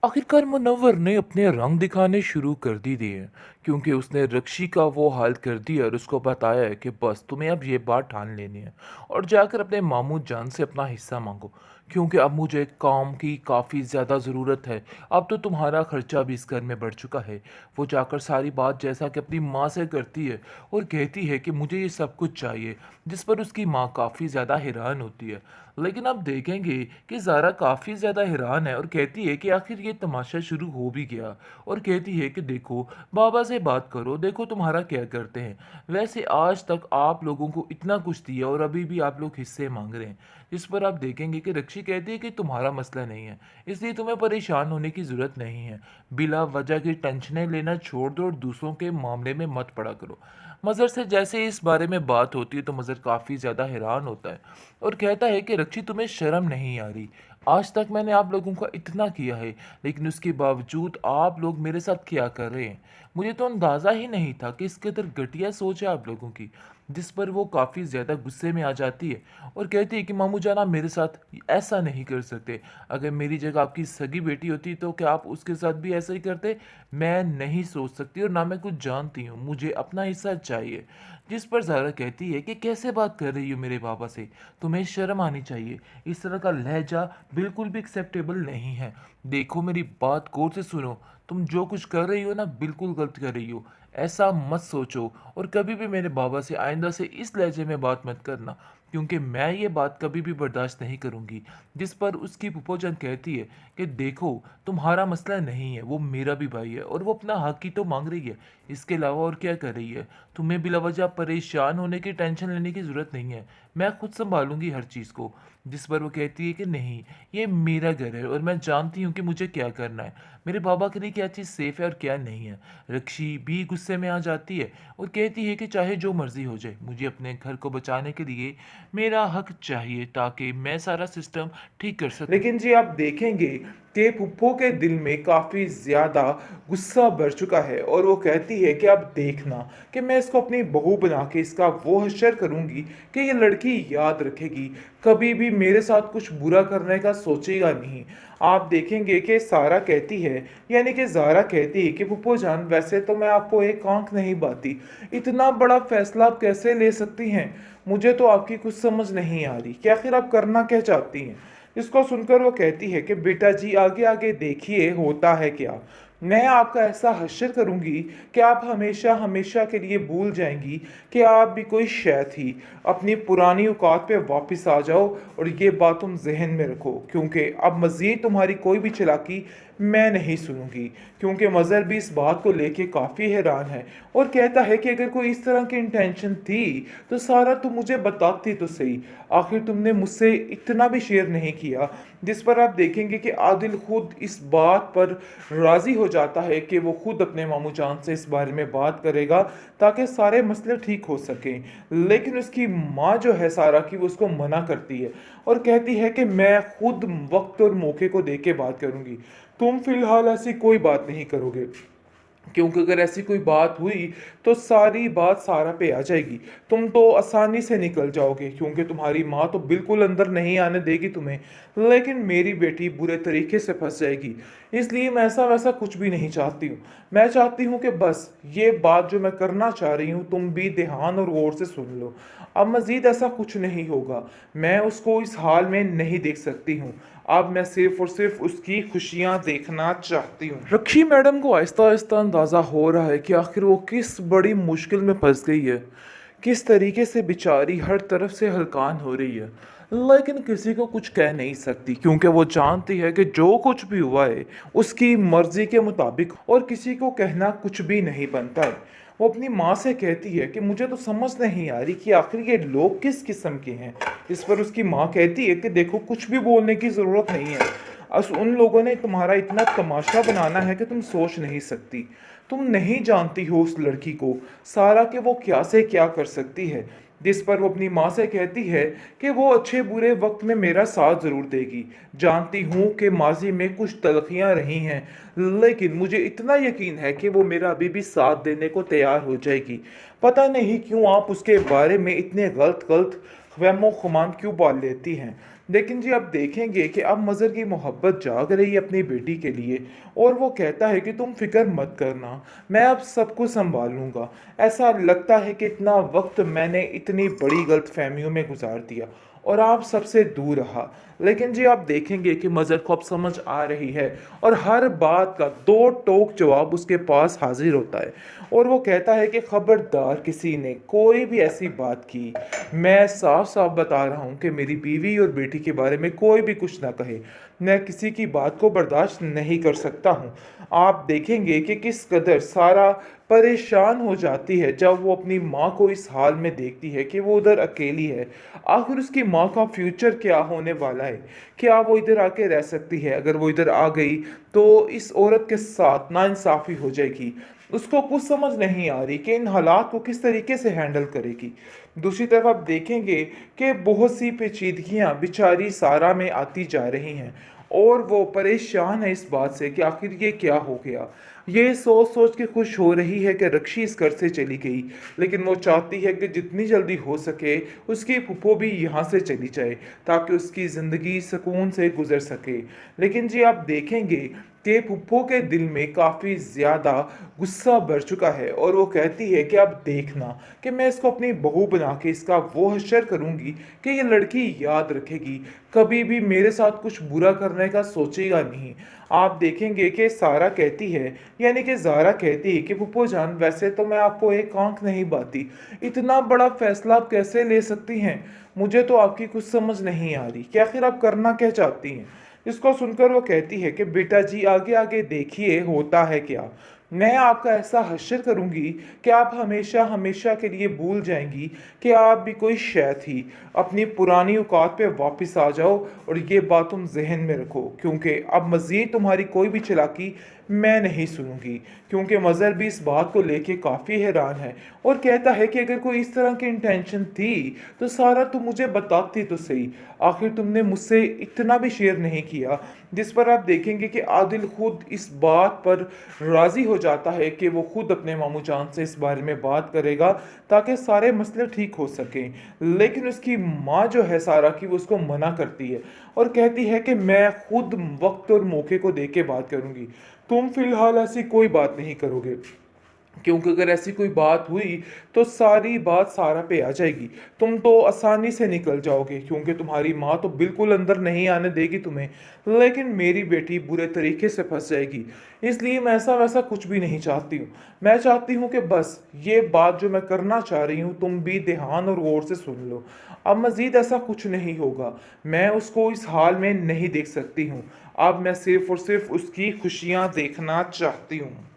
आखिरकार मुनव्वर ने अपने रंग दिखाने शुरू कर दी दिए, क्योंकि उसने रक्षी का वो हाल कर दिया और उसको बताया है कि बस तुम्हें अब ये बात ठान लेनी है और जाकर अपने मामू जान से अपना हिस्सा मांगो, क्योंकि अब मुझे काम की काफ़ी ज़्यादा ज़रूरत है। अब तो तुम्हारा खर्चा भी इस घर में बढ़ चुका है। वो जाकर सारी बात जैसा कि अपनी माँ से करती है और कहती है कि मुझे ये सब कुछ चाहिए, जिस पर उसकी माँ काफ़ी ज़्यादा हैरान होती है। लेकिन आप देखेंगे कि ज़ारा काफ़ी ज़्यादा हैरान है और कहती है कि आखिर ये तमाशा शुरू हो भी गया, और कहती है कि देखो बाबा से बात करो, देखो तुम्हारा क्या करते हैं। वैसे आज तक आप लोगों को इतना कुछ दिया और अभी भी आप लोग हिस्से मांग रहे हैं। इस पर आप देखेंगे कि रक्षी कहती है कि तुम्हारा मसला नहीं है, इसलिए तुम्हें परेशान होने की ज़रूरत नहीं है। बिला वजह की टेंशनें लेना छोड़ दो और दूसरों के मामले में मत पड़ा करो। मज़र से जैसे इस बारे में बात होती है तो मज़र काफ़ी ज़्यादा हैरान होता है और कहता है कि रक्षी तुम्हें शर्म नहीं आ रही। आज तक मैंने आप लोगों का इतना किया है, लेकिन उसके बावजूद आप लोग मेरे साथ क्या कर रहे हैं। मुझे तो अंदाज़ा ही नहीं था कि इसके अंदर घटिया सोच है आप लोगों की। जिस पर वो काफ़ी ज़्यादा गुस्से में आ जाती है और कहती है कि मामू जान आप मेरे साथ ऐसा नहीं कर सकते। अगर मेरी जगह आपकी सगी बेटी होती तो क्या आप उसके साथ भी ऐसा ही करते। मैं नहीं सोच सकती और ना मैं कुछ जानती हूँ, मुझे अपना हिस्सा चाहिए। जिस पर ज़ारा कहती है कि कैसे बात कर रही हो मेरे बाबा से, तुम्हें शर्म आनी चाहिए। इस तरह का लहजा बिल्कुल भी एक्सेप्टेबल नहीं है। देखो मेरी बात गौर से सुनो, तुम जो कुछ कर रही हो ना बिल्कुल गलत कर रही हो। ऐसा मत सोचो और कभी भी मेरे बाबा से आइंदा से इस लहजे में बात मत करना, क्योंकि मैं ये बात कभी भी बर्दाश्त नहीं करूँगी। जिस पर उसकी फूफो जान कहती है कि देखो तुम्हारा मसला नहीं है, वो मेरा भी भाई है और वो अपना हक ही तो मांग रही है। इसके अलावा और क्या कर रही है। तुम्हें बिलावजह परेशान होने की टेंशन लेने की ज़रूरत नहीं है। मैं खुद संभालूंगी हर चीज़ को। जिस पर वो कहती है कि नहीं, ये मेरा घर है और मैं जानती हूँ कि मुझे क्या करना है। मेरे बाबा के लिए क्या चीज़ सेफ़ है और क्या नहीं है। रक्षी भी गुस्से में आ जाती है और कहती है कि चाहे जो मर्ज़ी हो जाए, मुझे अपने घर को बचाने के लिए मेरा हक चाहिए ताकि मैं सारा सिस्टम ठीक कर सकूं। लेकिन जी आप देखेंगे कि पुप्पो के दिल में काफ़ी ज़्यादा गुस्सा भर चुका है और वो कहती है कि आप देखना कि मैं इसको अपनी बहू बना के इसका वो हश्र करूँगी कि ये लड़की याद रखेगी, कभी भी मेरे साथ कुछ बुरा करने का सोचेगा नहीं। आप देखेंगे कि सारा कहती है, यानी कि ज़ारा कहती है कि पुप्पो जान वैसे तो मैं आपको एक आंख नहीं बाती, इतना बड़ा फैसला आप कैसे ले सकती हैं। मुझे तो आपकी कुछ समझ नहीं आ रही कि आखिर आप करना क्या चाहती हैं। इसको सुनकर वो कहती है कि बेटा जी आगे आगे देखिए होता है क्या। मैं आपका ऐसा हश्र करूंगी कि आप हमेशा हमेशा के लिए भूल जाएंगी कि आप भी कोई शय थी। अपनी पुरानी औकात पे वापस आ जाओ और ये बात तुम जहन में रखो, क्योंकि अब मज़ीद तुम्हारी कोई भी चालाकी मैं नहीं सुनूंगी। क्योंकि मज़र भी इस बात को लेके काफ़ी हैरान है और कहता है कि अगर कोई इस तरह की इंटेंशन थी तो सारा तुम मुझे बताती तो सही। आखिर तुमने मुझसे इतना भी शेयर नहीं किया। जिस पर आप देखेंगे कि आदिल खुद इस बात पर राज़ी हो जाता है कि वो खुद अपने मामू जान से इस बारे में बात करेगा ताकि सारे मसले ठीक हो सकें। लेकिन उसकी माँ जो है सारा की, वो उसको मना करती है और कहती है कि मैं खुद वक्त और मौके को देख के बात करूंगी, तुम फिलहाल ऐसी कोई बात नहीं करोगे। क्योंकि अगर ऐसी कोई बात हुई तो सारी बात सारा पे आ जाएगी। तुम तो आसानी से निकल जाओगे क्योंकि तुम्हारी माँ तो बिल्कुल अंदर नहीं आने देगी तुम्हें, लेकिन मेरी बेटी बुरे तरीके से फंस जाएगी। इसलिए मैं ऐसा वैसा कुछ भी नहीं चाहती हूँ। मैं चाहती हूँ कि बस ये बात जो मैं करना चाह रही हूँ तुम भी ध्यान और गौर से सुन लो। अब मज़ीद ऐसा कुछ नहीं होगा। मैं उसको इस हाल में नहीं देख सकती हूँ। अब मैं सिर्फ और सिर्फ उसकी खुशियाँ देखना चाहती हूँ। रक्षी मैडम को आहिस्ता आहिस्ता अंदाज़ा हो रहा है कि आखिर वो किस बड़ी मुश्किल में फंस गई है, किस तरीके से बेचारी हर तरफ से हलकान हो रही है। लेकिन किसी को कुछ कह नहीं सकती क्योंकि वो जानती है कि जो कुछ भी हुआ है उसकी मर्जी के मुताबिक और किसी को कहना कुछ भी नहीं बनता है। वो अपनी माँ से कहती है कि मुझे तो समझ नहीं आ रही कि आखिर ये लोग किस किस्म के हैं। इस पर उसकी माँ कहती है कि देखो कुछ भी बोलने की ज़रूरत नहीं है। उन लोगों ने तुम्हारा इतना तमाशा बनाना है कि तुम सोच नहीं सकती। तुम नहीं जानती हो उस लड़की को सारा के वो क्या से क्या कर सकती है। जिस पर वो अपनी माँ से कहती है कि वो अच्छे बुरे वक्त में मेरा साथ ज़रूर देगी। जानती हूँ कि माजी में कुछ तलखियाँ रही हैं, लेकिन मुझे इतना यकीन है कि वो मेरा अभी भी साथ देने को तैयार हो जाएगी। पता नहीं क्यों आप उसके बारे में इतने गलत गलत वहमो खुमान क्यों पाल लेती हैं। लेकिन जी आप देखेंगे कि अब मज़र की मोहब्बत जाग रही है अपनी बेटी के लिए और वो कहता है कि तुम फ़िक्र मत करना, मैं अब सब कुछ सँभाल लूँगा। ऐसा लगता है कि इतना वक़्त मैंने इतनी बड़ी गलतफ़हमियों में गुज़ार दिया और आप सबसे दूर रहा। लेकिन जी आप देखेंगे कि मज़र को अब समझ आ रही है और हर बात का दो टोक जवाब उसके पास हाज़िर होता है और वो कहता है कि खबरदार किसी ने कोई भी ऐसी बात की, मैं साफ-साफ बता रहा हूँ कि मेरी बीवी और बेटी के बारे में कोई भी कुछ ना कहे। मैं किसी की बात को बर्दाश्त नहीं कर सकता हूँ। आप देखेंगे कि किस कदर सारा परेशान हो जाती है जब वो अपनी माँ को इस हाल में देखती है कि वो उधर अकेली है। आखिर उसकी माँ का फ्यूचर क्या होने वाला है? क्या वो इधर आके रह सकती है? अगर वो इधर आ गई तो इस औरत के साथ नाइंसाफ़ी हो जाएगी। उसको कुछ समझ नहीं आ रही कि इन हालात को किस तरीके से हैंडल करेगी। दूसरी तरफ आप देखेंगे कि बहुत सी पेचीदगियाँ बेचारी सारा में आती जा रही हैं और वो परेशान है इस बात से कि आखिर ये क्या हो गया। ये सोच-सोच के खुश हो रही है कि रक्षी इस घर से चली गई, लेकिन वो चाहती है कि जितनी जल्दी हो सके उसकी फूफो भी यहाँ से चली जाए ताकि उसकी ज़िंदगी सुकून से गुज़र सके। लेकिन जी आप देखेंगे कि फूफो के दिल में काफ़ी ज़्यादा गुस्सा भर चुका है और वो कहती है कि अब देखना कि मैं इसको अपनी बहू बना के इसका वो हश्र करूँगी कि ये लड़की याद रखेगी, कभी भी मेरे साथ कुछ बुरा करने का सोचेगा नहीं। आप देखेंगे कि सारा कहती है, यानी कि ज़ारा कहती है कि फूफो जान वैसे तो मैं आपको एक आँख नहीं बाती, इतना बड़ा फ़ैसला आप कैसे ले सकती हैं? मुझे तो आपकी कुछ समझ नहीं आ रही कि आखिर आप करना क्या चाहती हैं? इसको सुनकर वो कहती है कि बेटा जी आगे-आगे देखिए होता है क्या। मैं आपका ऐसा हश्र करूँगी कि आप हमेशा-हमेशा के लिए भूल जाएँगी कि आप भी कोई शै थी। अपनी पुरानी औकात पे वापस आ जाओ और ये बात तुम ज़हन में रखो क्योंकि अब मज़ीद तुम्हारी कोई भी चालाकी मैं नहीं सुनूँगी। क्योंकि मज़हर भी इस बात को लेके काफ़ी हैरान है और कहता है कि अगर कोई इस तरह की इंटेंशन थी तो सारा तुम मुझे बताती तो सही। आखिर तुमने मुझसे इतना भी शेयर नहीं किया। जिस पर आप देखेंगे कि आदिल खुद इस बात पर राज़ी हो जाता है कि वो खुद अपने मामू जान से इस बारे में बात करेगा ताकि सारे मसले ठीक हो सकें। लेकिन उसकी माँ जो है सारा की वो उसको मना करती है और कहती है कि मैं खुद वक्त और मौके को देख के बात करूँगी। तुम फ़िलहाल ऐसी कोई बात नहीं करोगे। क्योंकि अगर ऐसी कोई बात हुई तो सारी बात सारा पे आ जाएगी। तुम तो आसानी से निकल जाओगे क्योंकि तुम्हारी माँ तो बिल्कुल अंदर नहीं आने देगी तुम्हें। लेकिन मेरी बेटी बुरे तरीके से फँस जाएगी। इसलिए मैं ऐसा-वैसा कुछ भी नहीं चाहती हूँ। मैं चाहती हूँ कि बस ये बात जो मैं करना चाह रही हूँ तुम भी ध्यान और गौर से सुन लो। अब मज़ीद ऐसा कुछ नहीं होगा। मैं उसको इस हाल में नहीं देख सकती हूँ। अब मैं सिर्फ़ और सिर्फ़ उसकी खुशियाँ देखना चाहती हूँ।